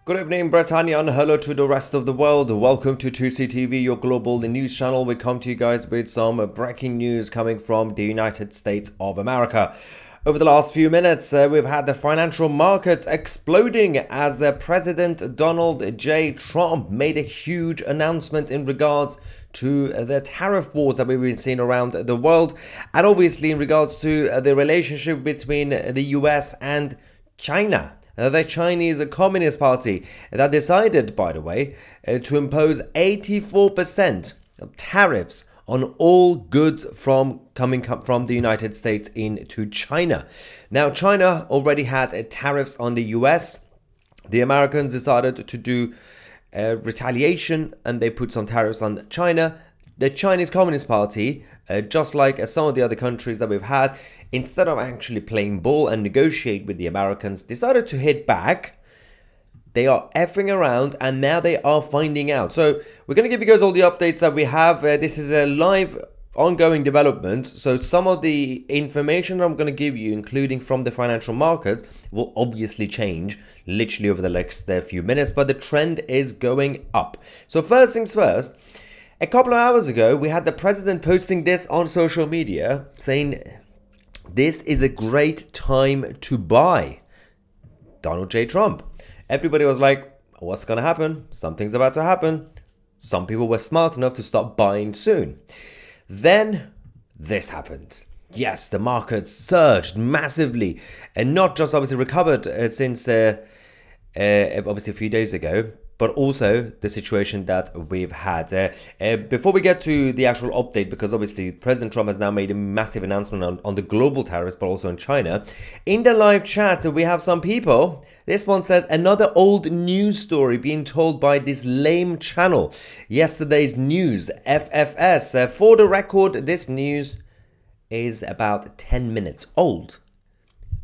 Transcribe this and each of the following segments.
Good evening, Britannia, and hello to the rest of the world. Welcome to 2CTV, your global news channel. We come to you guys with some breaking news coming from the United States of America. Over the last few minutes, we've had the financial markets exploding as President Donald J. Trump made a huge announcement in regards to the tariff wars that we've been seeing around the world, and obviously in regards to the relationship between the US and China. The Chinese Communist Party that decided, by the way, to impose 84% of tariffs on all goods coming from the United States into China. Now, China already had tariffs on the US. The Americans decided to do retaliation, and they put some tariffs on China. The Chinese Communist Party, just like some of the other countries that we've had, instead of actually playing ball and negotiate with the Americans, decided to hit back. They are effing around, and now they are finding out. So we're going to give you guys all the updates that we have. This is a live ongoing development. So some of the information I'm going to give you, including from the financial markets, will obviously change literally over the next few minutes, but the trend is going up. So first things first, a couple of hours ago, we had the president posting this on social media saying, "This is a great time to buy Donald J. Trump." Everybody was like, what's going to happen? Something's about to happen. Some people were smart enough to start buying soon. Then this happened. Yes, the market surged massively, and not just obviously recovered since obviously a few days ago, but also the situation that we've had. Before we get to the actual update, because obviously President Trump has now made a massive announcement on the global tariffs, but also in China. In the live chat, we have some people. This one says, another old news story being told by this lame channel. Yesterday's news, FFS. For the record, this news is about 10 minutes old.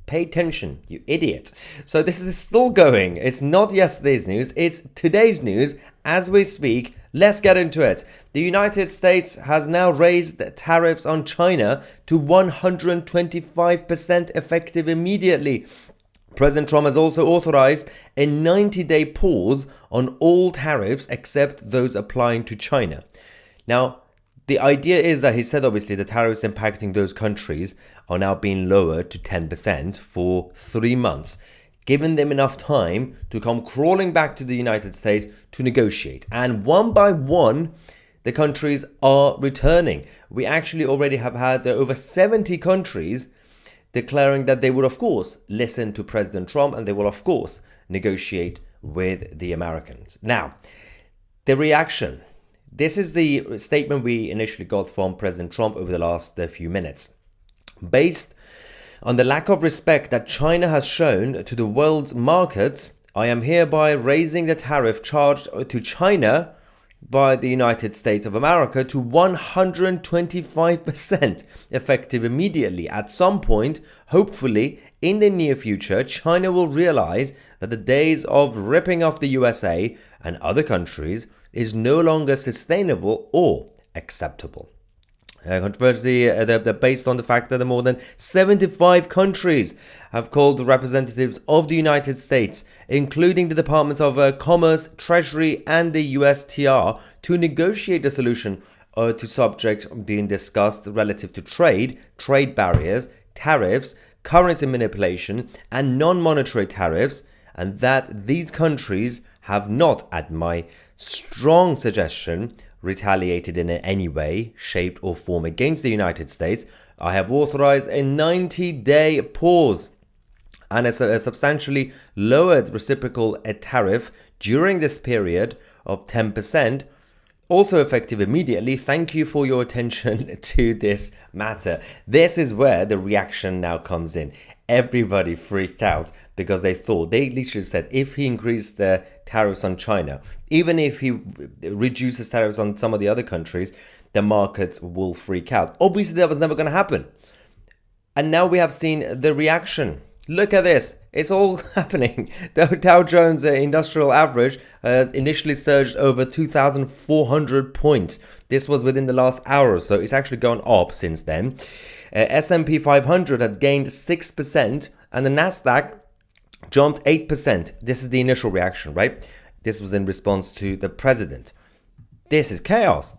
Pay attention, you idiot. So this is still going. It's not yesterday's news. It's today's news as we speak. Let's get into it. The United States has now raised tariffs on China to 125% effective immediately. President Trump has also authorized a 90-day pause on all tariffs except those applying to China. Now, the idea is that he said obviously the tariffs impacting those countries are now being lowered to 10% for 3 months, giving them enough time to come crawling back to the United States to negotiate. And one by one, the countries are returning. We actually already have had over 70 countries declaring that they will, of course, listen to President Trump, and they will, of course, negotiate with the Americans. Now, the reaction. This is the statement we initially got from President Trump over the last few minutes. Based on the lack of respect that China has shown to the world's markets, I am hereby raising the tariff charged to China by the United States of America to 125% effective immediately. At some point, hopefully in the near future, China will realize that the days of ripping off the USA and other countries is no longer sustainable or acceptable. Controversy based on the fact that more than 75 countries have called representatives of the United States, including the Departments of Commerce, Treasury, and the USTR, to negotiate a solution to subjects being discussed relative to trade barriers, tariffs, currency manipulation, and non-monetary tariffs, and that these countries have not, at my strong suggestion, retaliated in any way, shape, or form against the United States. I have authorized a 90-day pause and a substantially lowered reciprocal tariff during this period of 10%, also effective immediately. Thank you for your attention to this matter. This is where the reaction now comes in. Everybody freaked out because they literally said, if he increased the tariffs on China, even if he reduces tariffs on some of the other countries, the markets will freak out. Obviously, that was never going to happen. And now we have seen the reaction. Look at this. It's all happening. The Dow Jones Industrial Average initially surged over 2,400 points. This was within the last hour or so. It's actually gone up since then. S&P 500 had gained 6%, and the Nasdaq jumped 8%. This is the initial reaction, right? This was in response to the president. This is chaos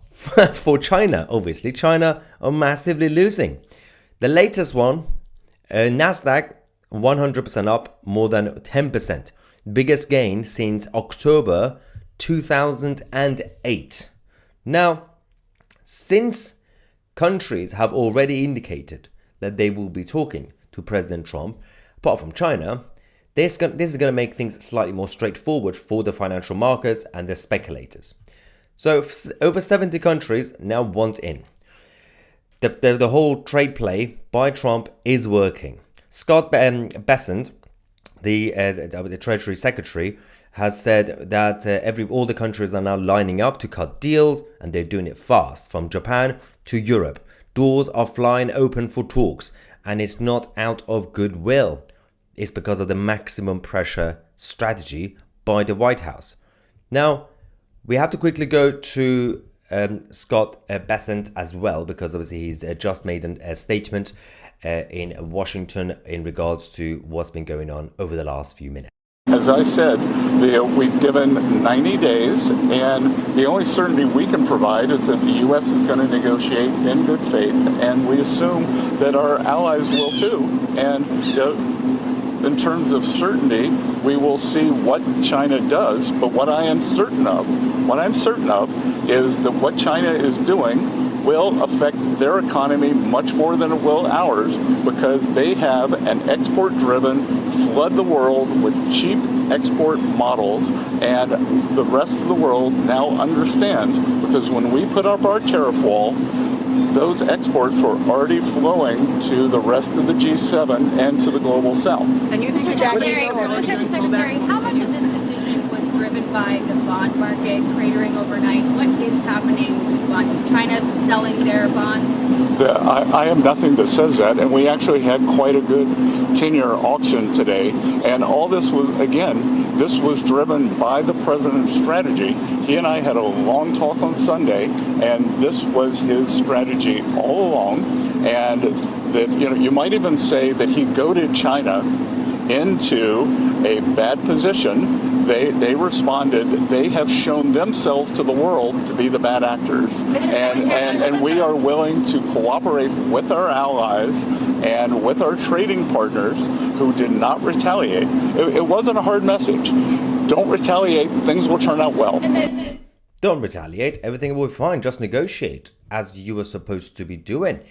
for China, obviously. China are massively losing. The latest one, Nasdaq, 100% up, more than 10%. Biggest gain since October 2008. Now, since countries have already indicated that they will be talking to President Trump, apart from China, this is going to make things slightly more straightforward for the financial markets and the speculators. So over 70 countries now want in. The whole trade play by Trump is working. Scott Bessent, the Treasury Secretary, has said that all the countries are now lining up to cut deals, and they're doing it fast, from Japan to Europe. Doors are flying open for talks, and it's not out of goodwill. It's because of the maximum pressure strategy by the White House. Now, we have to quickly go to Scott Bessent as well, because obviously he's just made a statement in Washington in regards to what's been going on over the last few minutes. As I said, we've given 90 days, and the only certainty we can provide is that the U.S. is going to negotiate in good faith, and we assume that our allies will too. And in terms of certainty, we will see what China does. But what I am certain of is that what China is doing will affect their economy much more than it will ours, because they have an export-driven, flood the world with cheap export models, and the rest of the world now understands, because when we put up our tariff wall, those exports were already flowing to the rest of the G7 and to the global south. And you think Mr. Secretary, how much of this decision was driven by the bond market cratering overnight? What is happening with bonds? Is China selling their bonds? I have nothing that says that, and we actually had quite a good 10-year auction today, and all this was driven by the president's strategy. He and I had a long talk on Sunday, and this was his strategy all along, and that you might even say that he goaded China into a bad position. They responded. They have shown themselves to the world to be the bad actors, and we are willing to cooperate with our allies and with our trading partners who did not retaliate. It wasn't a hard message. Don't retaliate. Things will turn out well. Don't retaliate. Everything will be fine. Just negotiate, as you were supposed to be doing.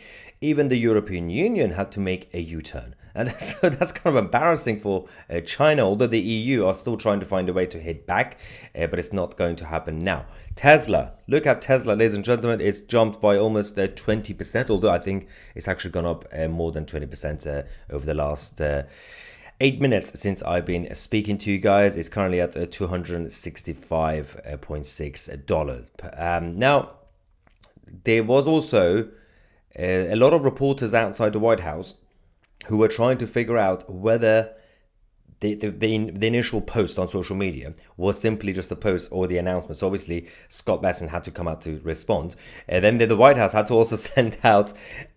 Even the European Union had to make a U-turn. And so that's kind of embarrassing for China, although the EU are still trying to find a way to hit back, but it's not going to happen now. Tesla, look at Tesla, ladies and gentlemen. It's jumped by almost 20%, although I think it's actually gone up more than 20% over the last 8 minutes since I've been speaking to you guys. It's currently at $265.6. Now, there was also a lot of reporters outside the White House who were trying to figure out whether the initial post on social media was simply just a post or the announcement. So obviously, Scott Bessent had to come out to respond. And then the White House had to also send out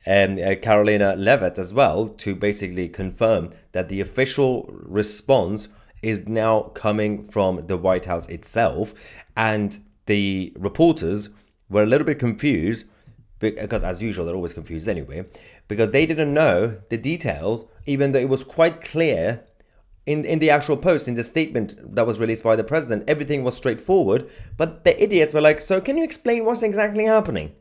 Carolina Levitt as well to basically confirm that the official response is now coming from the White House itself. And the reporters were a little bit confused, because as usual, they're always confused anyway, because they didn't know the details, even though it was quite clear in the actual post, in the statement that was released by the president. Everything was straightforward, but the idiots were like, so can you explain what's exactly happening?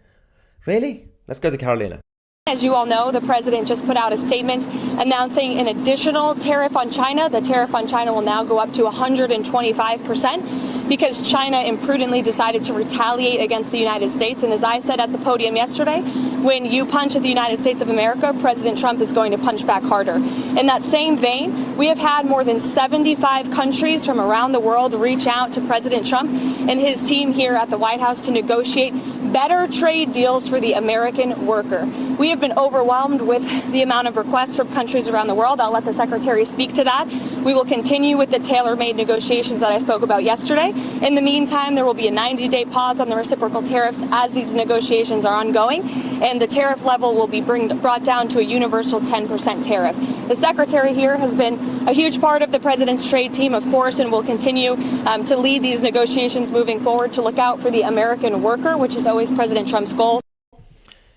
Really? Let's go to Carolina. As you all know, the president just put out a statement announcing an additional tariff on China. The tariff on China will now go up to 125% because China imprudently decided to retaliate against the United States. And as I said at the podium yesterday, when you punch at the United States of America, President Trump is going to punch back harder. In that same vein, we have had more than 75 countries from around the world reach out to President Trump and his team here at the White House to negotiate better trade deals for the American worker. We have been overwhelmed with the amount of requests from countries around the world. I'll let the Secretary speak to that. We will continue with the tailor-made negotiations that I spoke about yesterday. In the meantime, there will be a 90-day pause on the reciprocal tariffs as these negotiations are ongoing, and the tariff level will be brought down to a universal 10% tariff. The Secretary here has been a huge part of the President's trade team, of course, and will continue to lead these negotiations moving forward, to look out for the American worker, which is always President Trump's goal.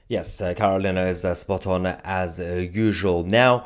Yes, Carolina is spot on as usual. Now,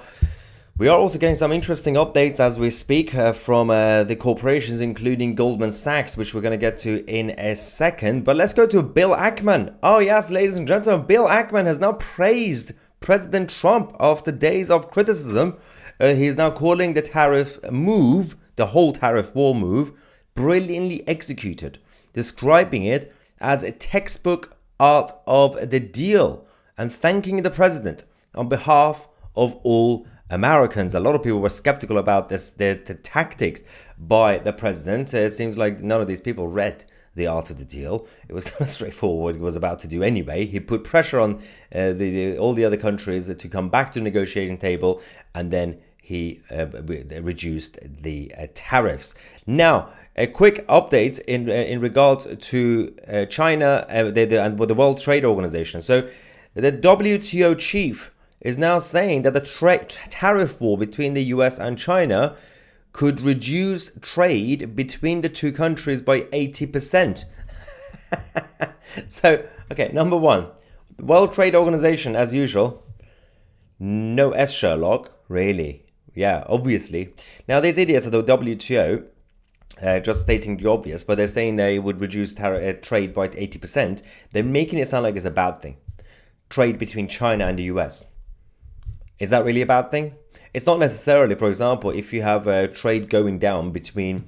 we are also getting some interesting updates as we speak from the corporations, including Goldman Sachs, which we're going to get to in a second. But let's go to Bill Ackman. Oh yes, ladies and gentlemen, Bill Ackman has now praised President Trump after days of criticism. He's now calling the tariff move, the whole tariff war move, brilliantly executed, describing it as a textbook art of the deal, and thanking the president on behalf of all Americans. A lot of people were skeptical about the tactics by the president. It seems like none of these people read the art of the deal. It was kind of straightforward what he was about to do anyway. He put pressure on all the other countries to come back to the negotiating table, and then he reduced the tariffs. Now, a quick update in regard to China and the World Trade Organization. So the WTO chief is now saying that the tariff war between the US and China could reduce trade between the two countries by 80%. So, okay, number one, the World Trade Organization, as usual, no S Sherlock, really. Yeah, obviously. Now, these idiots at the WTO, just stating the obvious, but they're saying they would reduce trade by 80%. They're making it sound like it's a bad thing. Trade between China and the US. Is that really a bad thing? It's not necessarily. For example, if you have trade going down between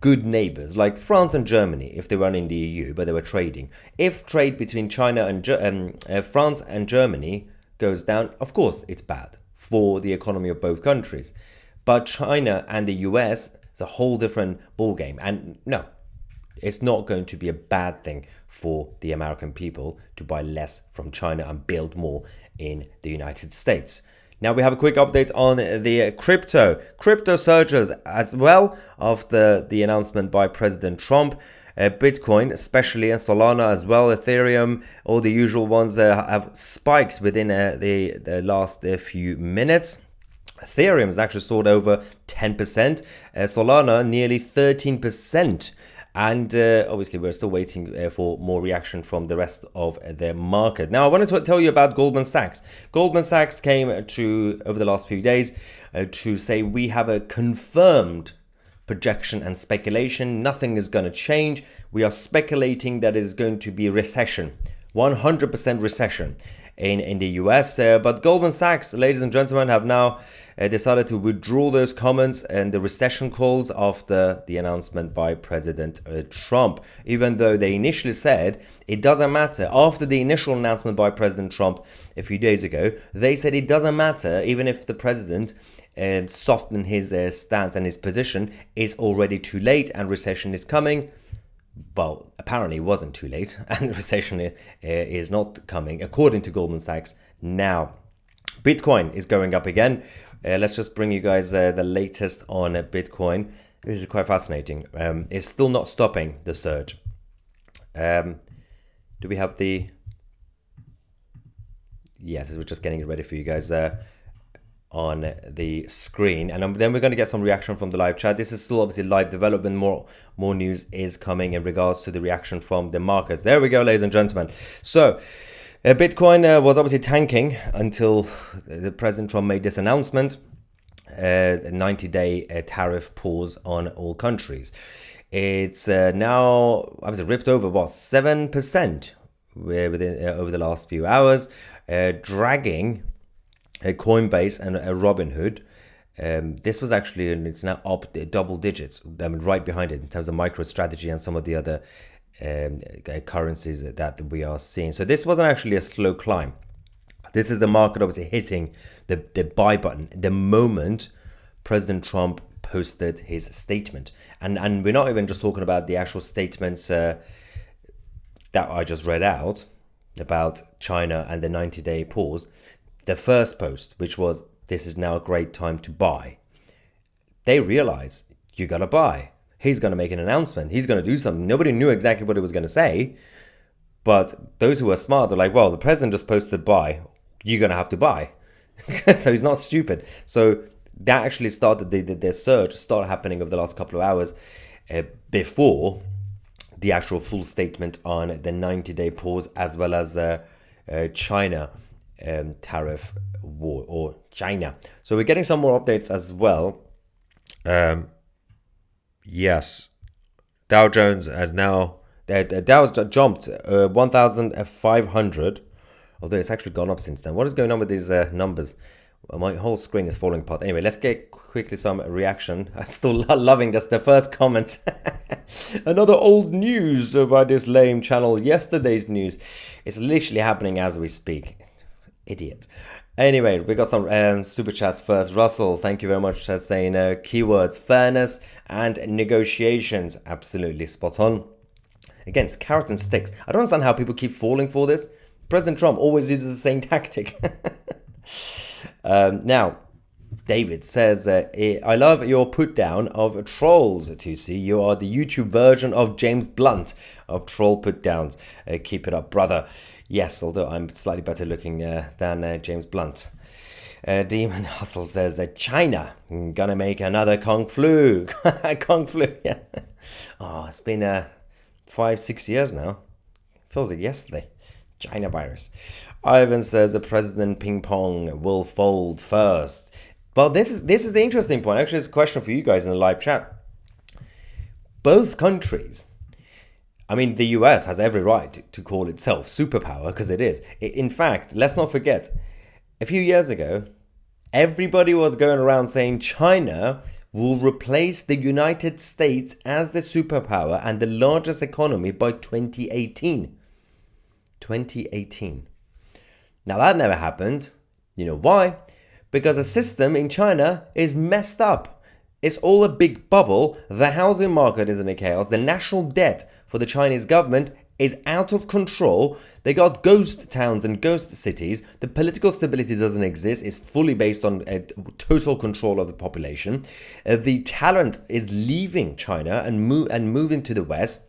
good neighbors like France and Germany, if they weren't in the EU, but they were trading. If trade between China and France and Germany goes down, of course, it's bad for the economy of both countries. But China and the US is a whole different ballgame. And no, it's not going to be a bad thing for the American people to buy less from China and build more in the United States. Now we have a quick update on the crypto surges as well after the announcement by President Trump. Bitcoin especially, and Solana as well, Ethereum, all the usual ones have spiked within the last few minutes. Ethereum has actually soared over 10%, Solana nearly 13%. And obviously, we're still waiting for more reaction from the rest of the market. Now, I wanted to tell you about Goldman Sachs. Goldman Sachs came to, over the last few days, to say we have a confirmed projection and speculation. Nothing is going to change. We are speculating that it is going to be recession, 100% recession in the US. But Goldman Sachs, ladies and gentlemen, have now decided to withdraw those comments and the recession calls after the announcement by President Trump. Even though they initially said it doesn't matter. After the initial announcement by President Trump a few days ago, they said it doesn't matter even if the president soften his stance and his position, it's already too late and recession is coming. Well, apparently it wasn't too late and recession is not coming, according to Goldman Sachs now. Bitcoin is going up again. Let's just bring you guys the latest on Bitcoin. This is quite fascinating. It's still not stopping the surge. Do we have the... Yes, we're just getting it ready for you guys on the screen, and then we're going to get some reaction from the live chat. This is still obviously live development. More news is coming in regards to the reaction from the markets. There we go, ladies and gentlemen. So Bitcoin was obviously tanking until the President Trump made this announcement, a 90-day tariff pause on all countries. It's now obviously ripped over 7% within over the last few hours, dragging Coinbase and Robinhood. This was actually, and it's now up double digits, right behind it in terms of MicroStrategy and some of the other currencies that we are seeing. So this wasn't actually a slow climb. This is the market obviously hitting the buy button the moment President Trump posted his statement. And we're not even just talking about the actual statements that I just read out. about China and the 90-day pause, the first post, which was, "This is now a great time to buy," they realize you got to buy. He's going to make an announcement. He's going to do something. Nobody knew exactly what he was going to say. But those who were smart, they're like, well, the president just posted buy. You're going to have to buy. So he's not stupid. So that actually started, the surge started happening over the last couple of hours before the actual full statement on the 90-day pause, as well as China tariff war, or China. So we're getting some more updates as well. Yes, Dow Jones has now, Dow's jumped 1,500, although it's actually gone up since then. What is going on with these numbers? My whole screen is falling apart. Anyway, let's get quickly some reaction. I'm still loving this, the first comment. Another old news about this lame channel. Yesterday's news. It's literally happening as we speak. Idiot. Anyway, we got some super chats first. Russell, thank you very much for saying keywords, fairness and negotiations. Absolutely spot on. Again, it's carrots and sticks. I don't understand how people keep falling for this. President Trump always uses the same tactic. Now, David says, I love your put down of trolls, TC. You are the YouTube version of James Blunt of troll put downs. Keep it up, brother. Yes, although I'm slightly better looking than James Blunt. Demon Hustle says that China gonna make another Kung Flu. Kung Flu, yeah. Oh, it's been 5-6 years now. Feels like yesterday. China virus. Ivan says the President Ping Pong will fold first. Well, this is the interesting point. Actually, it's a question for you guys in the live chat. Both countries, I mean, the US has every right to call itself superpower, because it is. In fact, let's not forget, a few years ago, everybody was going around saying China will replace the United States as the superpower and the largest economy by 2018. 2018. Now, that never happened. You know why? Because the system in China is messed up. It's all a big bubble. The housing market is in a chaos. The national debt for the Chinese government is out of control. They got ghost towns and ghost cities. The political stability doesn't exist. It's fully based on total control of the population. The talent is leaving China and moving to the West.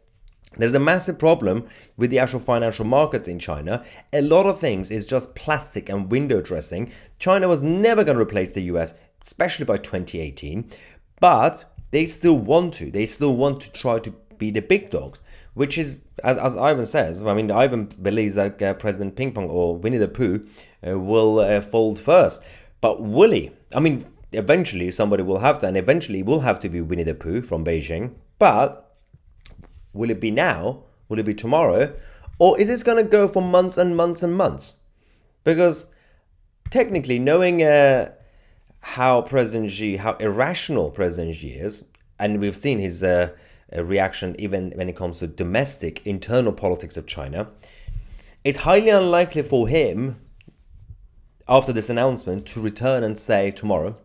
There's a massive problem with the actual financial markets in China. A lot of things is just plastic and window dressing. China was never going to replace the US, especially by 2018. But they still want to. They still want to try to be the big dogs, which is, as Ivan says, I mean, Ivan believes that President Ping Pong or Winnie the Pooh will fold first. But will he? I mean, eventually somebody will have to, and eventually it will have to be Winnie the Pooh from Beijing. But will it be now? Will it be tomorrow? Or is this going to go for months and months and months? Because technically, knowing how irrational President Xi is, and we've seen his reaction even when it comes to domestic internal politics of China, it's highly unlikely for him, after this announcement, to return and say tomorrow,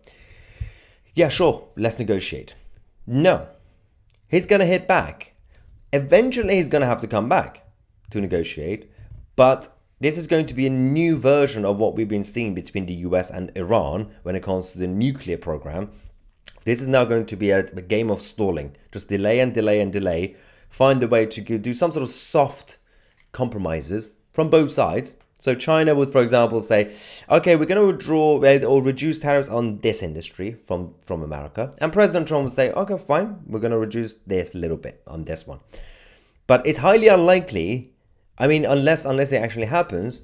yeah, sure, let's negotiate. No. He's going to hit back. Eventually, he's going to have to come back to negotiate, but this is going to be a new version of what we've been seeing between the US and Iran when it comes to the nuclear program. This is now going to be a game of stalling. Just delay and delay and delay. Find a way to do some sort of soft compromises from both sides. So China would, for example, say, okay, we're going to withdraw or reduce tariffs on this industry from America. And President Trump would say, okay, fine, we're going to reduce this a little bit on this one. But it's highly unlikely. I mean, unless it actually happens,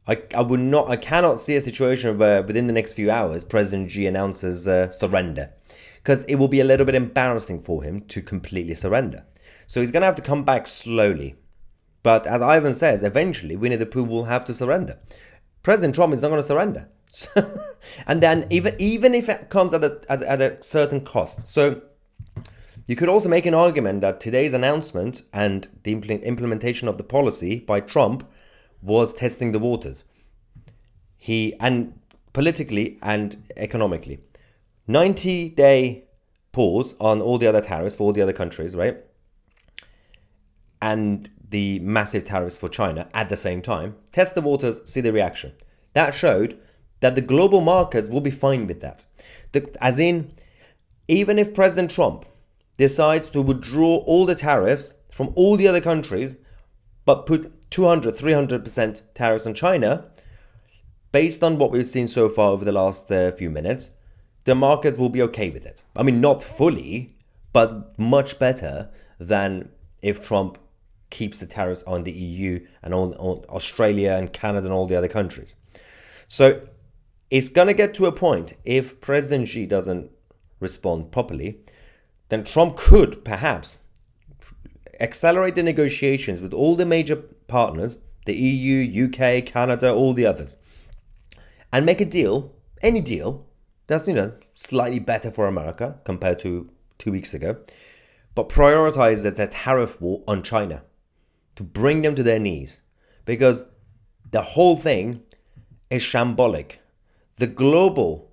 I cannot see a situation where within the next few hours, President Xi announces surrender. Because it will be a little bit embarrassing for him to completely surrender. So he's going to have to come back slowly. But as Ivan says, eventually Winnie the Pooh will have to surrender. President Trump is not going to surrender. And then even if it comes at a certain cost. So you could also make an argument that today's announcement and the implementation of the policy by Trump was testing the waters. And politically and economically. 90-day pause on all the other tariffs for all the other countries, right? And the massive tariffs for China at the same time, test the waters, see the reaction. That showed that the global markets will be fine with that. As in, even if President Trump decides to withdraw all the tariffs from all the other countries, but put 200, 300% tariffs on China, based on what we've seen so far over the last few minutes, the market will be okay with it. I mean, not fully, but much better than if Trump keeps the tariffs on the EU and on Australia and Canada and all the other countries. So it's going to get to a point, if President Xi doesn't respond properly, then Trump could perhaps accelerate the negotiations with all the major partners, the EU, UK, Canada, all the others, and make a deal, any deal, that's, slightly better for America compared to 2 weeks ago, but prioritize a tariff war on China to bring them to their knees, because the whole thing is shambolic. The global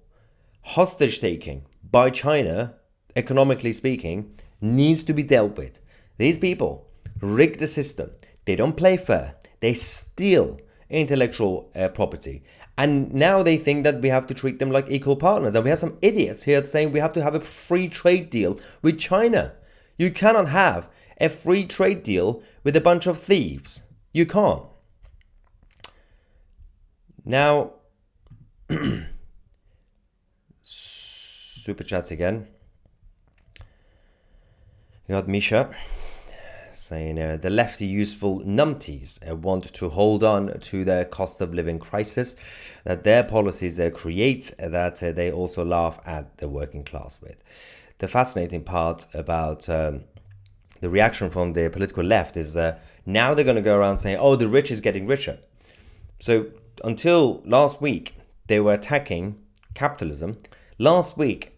hostage taking by China, economically speaking, needs to be dealt with. These people rig the system. They don't play fair. They steal intellectual property. And now they think that we have to treat them like equal partners. And we have some idiots here saying we have to have a free trade deal with China. You cannot have a free trade deal with a bunch of thieves. You can't. Now, super chats again. You got Misha saying the lefty useful numpties want to hold on to their cost of living crisis that their policies create, that they also laugh at the working class with. The fascinating part about the reaction from the political left is now they're going to go around saying, oh, the rich is getting richer. So until last week, they were attacking capitalism. Last week,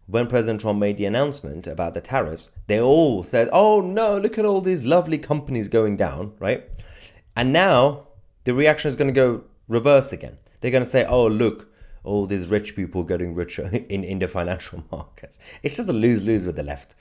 when President Trump made the announcement about the tariffs, they all said, oh no, look at all these lovely companies going down, right? And now the reaction is going to go reverse again. They're going to say, oh, look, all these rich people getting richer in the financial markets. It's just a lose-lose with the left.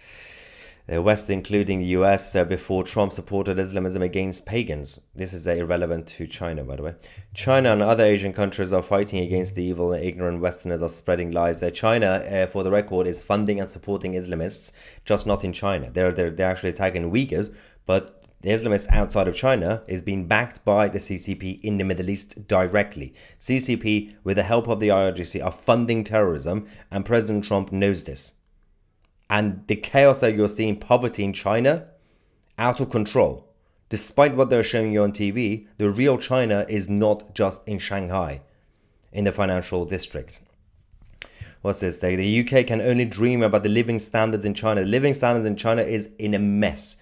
The West, including the US, before Trump supported Islamism against pagans. This is irrelevant to China, by the way. China and other Asian countries are fighting against the evil, and ignorant Westerners are spreading lies. China, for the record, is funding and supporting Islamists, just not in China. They're actually attacking Uyghurs, but the Islamists outside of China is being backed by the CCP in the Middle East directly. CCP, with the help of the IRGC, are funding terrorism, and President Trump knows this. And the chaos that you're seeing, poverty in China, out of control. Despite what they're showing you on TV, the real China is not just in Shanghai, in the financial district. What's this? The UK can only dream about the living standards in China. The living standards in China is in a mess.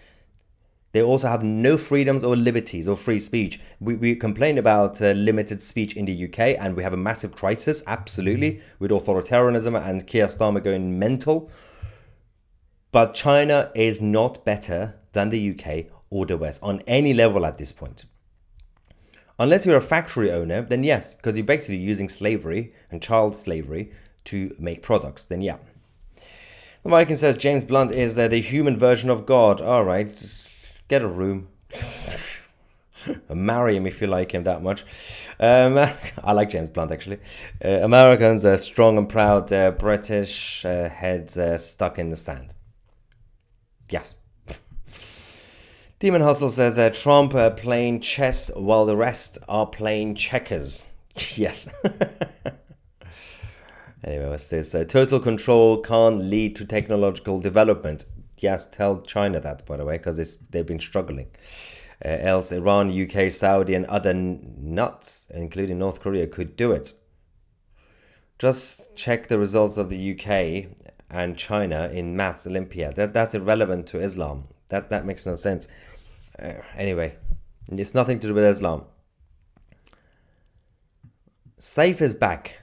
They also have no freedoms or liberties or free speech. We complain about limited speech in the UK, and we have a massive crisis, absolutely, with authoritarianism and Keir Starmer going mental. But China is not better than the UK or the West on any level at this point. Unless you're a factory owner, then yes, because you're basically using slavery and child slavery to make products, then yeah. The Viking says James Blunt is the human version of God. All right, get a room. Marry him if you like him that much. I like James Blunt, actually. Americans are strong and proud, British heads stuck in the sand. Yes. Demon Hustle says that Trump playing chess while the rest are playing checkers. Yes. Anyway, what's this? Total control can't lead to technological development. Yes, tell China that, by the way, because they've been struggling. Else Iran, UK, Saudi, and other nuts, including North Korea, could do it. Just check the results of the UK and China in maths Olympiad. That's irrelevant to Islam. That makes no sense. Anyway, it's nothing to do with Islam. Safe is back.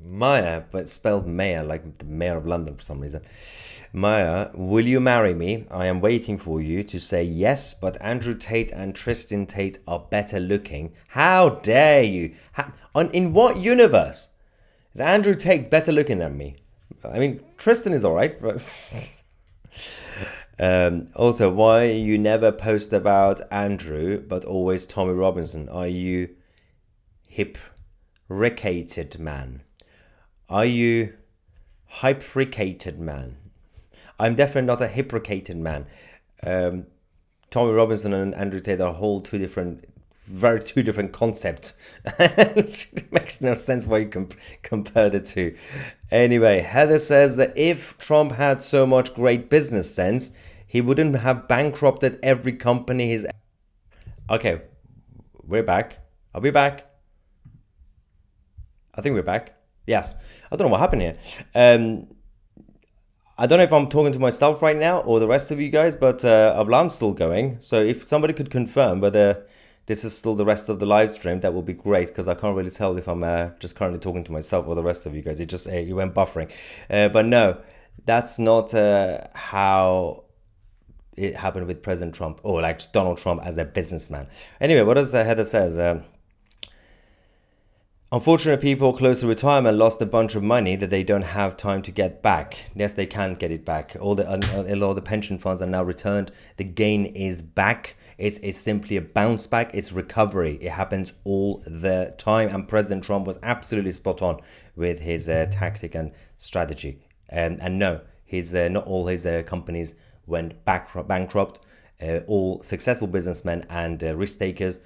Maya, but spelled Mayor, like the Mayor of London for some reason. Maya, will you marry me? I am waiting for you to say yes, but Andrew Tate and Tristan Tate are better looking. How dare you? In what universe is Andrew Tate better looking than me? I mean, Tristan is alright, but Also, why you never post about Andrew, but always Tommy Robinson? Are you hypricated man? Are you hypricated man? I'm definitely not a hypricated man. Tommy Robinson and Andrew Tate are two different concepts. It makes no sense why you compare the two. Anyway, Heather says that if Trump had so much great business sense, he wouldn't have bankrupted every company his... Okay, we're back. Are we back? I think we're back. Yes. I don't know what happened here. I don't know if I'm talking to myself right now or the rest of you guys, but alarm's still going. So if somebody could confirm whether this is still the rest of the live stream, that would be great, because I can't really tell if I'm just currently talking to myself or the rest of you guys. It went buffering. But no, that's not how it happened with President Trump, or like Donald Trump as a businessman. Anyway, what does Heather says? Unfortunate people close to retirement lost a bunch of money that they don't have time to get back. Yes, they can get it back. A lot of the pension funds are now returned. The gain is back. It's simply a bounce back. It's recovery. It happens all the time. And President Trump was absolutely spot on with his tactic and strategy. And no, not all his companies went bankrupt. All successful businessmen and risk takers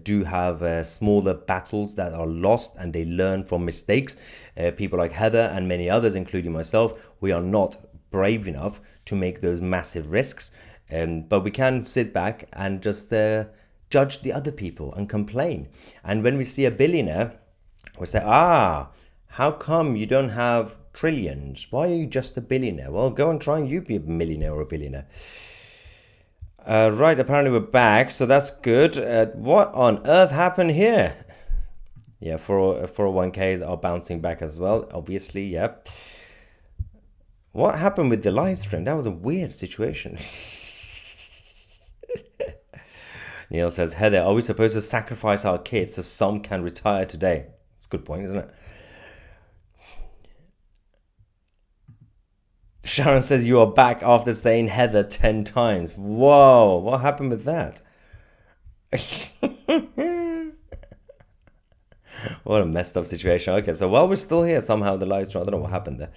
do have smaller battles that are lost, and they learn from mistakes. People like Heather and many others, including myself, we are not brave enough to make those massive risks. But we can sit back and just judge the other people and complain. And when we see a billionaire, we say, how come you don't have trillions? Why are you just a billionaire? Well, go and try and you be a millionaire or a billionaire. Right, apparently we're back, so that's good. What on earth happened here? Yeah, 401ks are bouncing back as well, obviously, yeah. What happened with the live stream? That was a weird situation. Neil says, Heather, are we supposed to sacrifice our kids so some can retire today? It's a good point, isn't it? Sharon says, you are back after saying Heather 10 times. Whoa, what happened with that? What a messed up situation. Okay, so while we're still here, somehow the live stream, I don't know what happened there.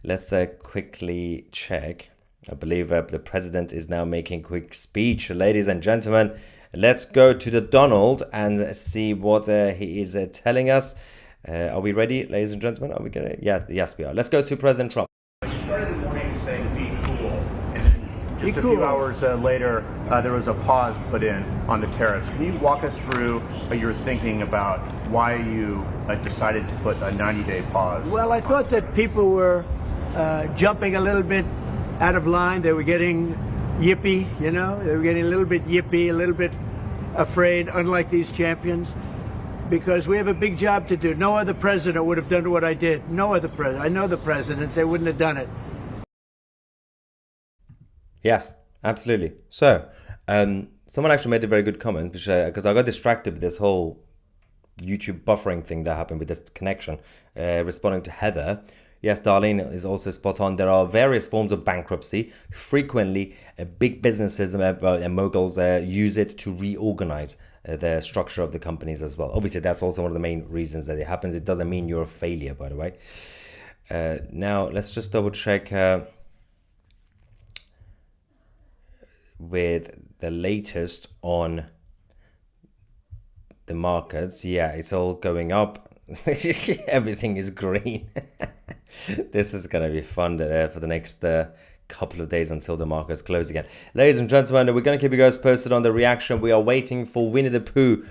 Let's quickly check. I believe the president is now making a quick speech. Ladies and gentlemen, let's go to the Donald and see what he is telling us. Are we ready, ladies and gentlemen? Are we gonna? Yeah, yes, we are. Let's go to President Trump. You started the morning saying be cool, and just a few hours later, there was a pause put in on the tariffs. Can you walk us through your thinking about why you decided to put a 90-day pause? Well, I thought that people were jumping a little bit out of line. They were getting yippy, you know? They were getting a little bit yippy, a little bit afraid, unlike these champions, because we have a big job to do. No other president would have done what I did. No other president. I know the presidents, they wouldn't have done it. Yes, absolutely. So, someone actually made a very good comment, because I got distracted with this whole YouTube buffering thing that happened with the connection, responding to Heather. Yes, Darlene is also spot on. There are various forms of bankruptcy. Frequently, big businesses and moguls use it to reorganize the structure of the companies as well. Obviously, that's also one of the main reasons that it happens. It doesn't mean you're a failure, by the way. Now, let's just double check with the latest on the markets. Yeah, it's all going up. Everything is green. This is going to be fun for the next couple of days until the markets close again. Ladies and gentlemen, we're going to keep you guys posted on the reaction. We are waiting for Winnie the Pooh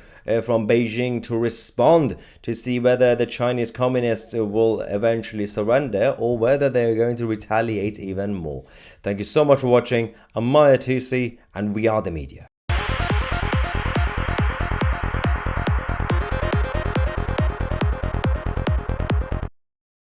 from Beijing to respond to see whether the Chinese communists will eventually surrender or whether they're going to retaliate even more. Thank you so much for watching. I'm Maya Tusi, and we are the media.